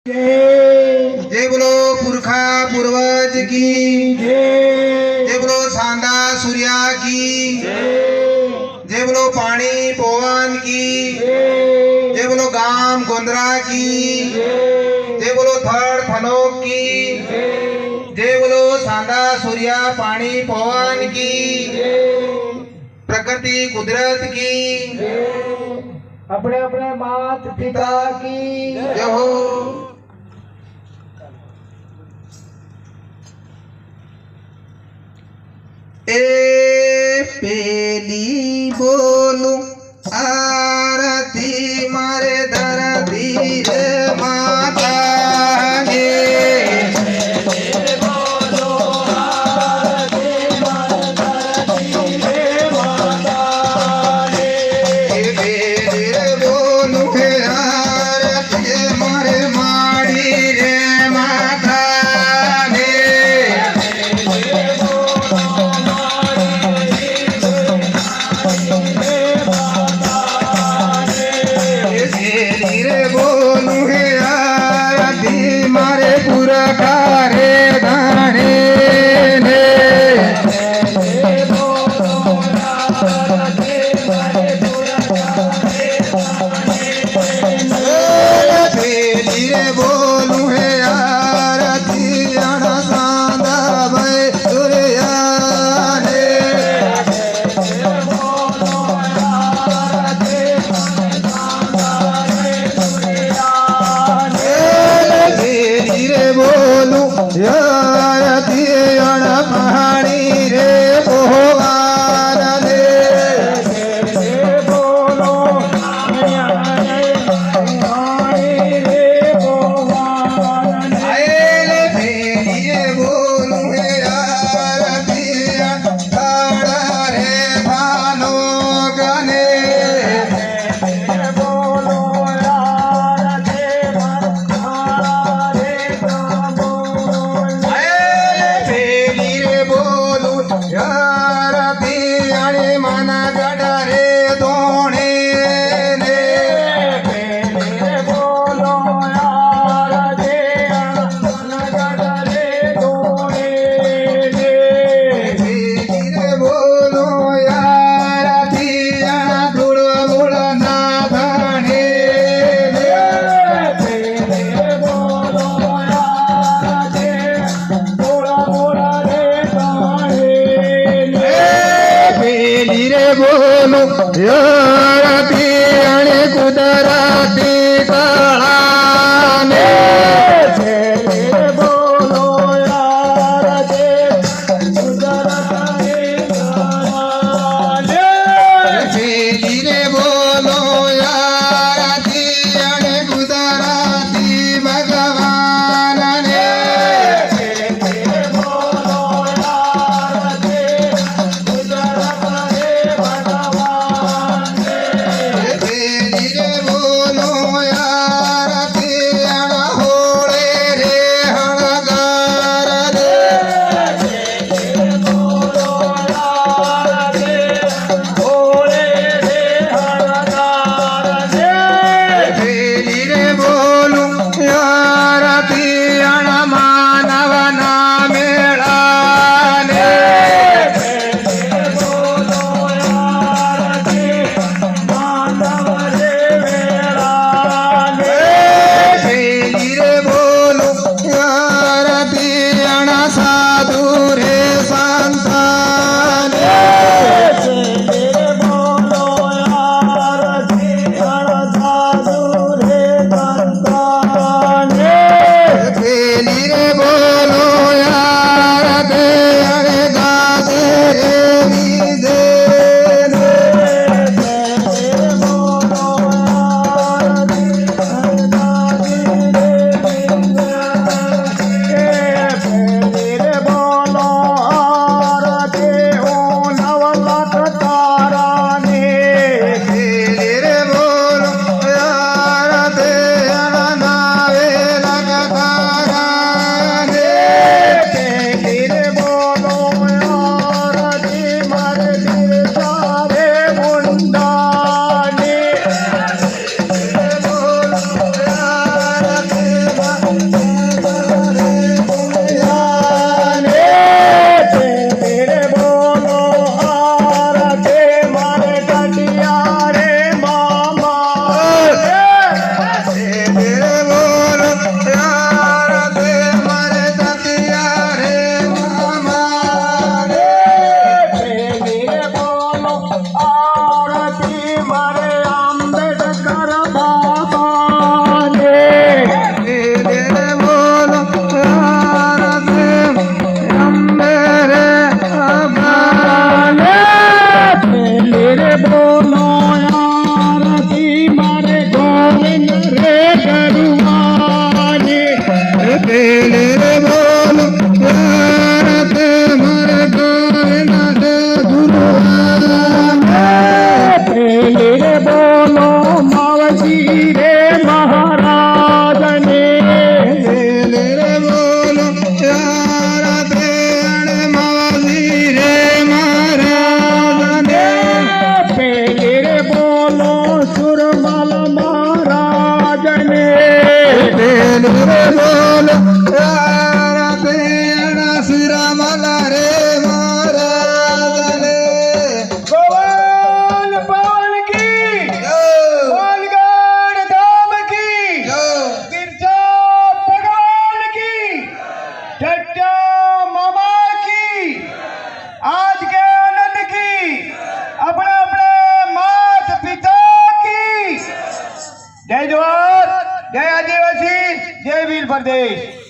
जय बोलो पुरखा पूर्वज की जय बोलो सांदा सूर्या की जय बोलो पानी पवन की जय बोलो गाम गोंदरा की जय बोलो थड़ थनोक की जय बोलो सांदा सूर्या पानी पवन की प्रकृति कुदरत की अपने अपने मात पिता की जय हो। ए पेली बोलू आरती मारे दरदी रे माता गे पहले रे बोलो यार मारे गोविंद गुरुवान पहले रे बोलो मावजी रे महाराज ने पहले रे बोलो यार मावजी रे महाराज ने पहले रे बोलो सुरमल महाराज ने पहले रे बोलो यार श्रीरामला रे महाराज ने पवन पवन की पालगढ़ धाम की गिरजा भगवान की टट्टा मामा की आज के आनंद की अपने अपने मात पिता की जय जवान जय आदिवासी जय वीर प्रदेश।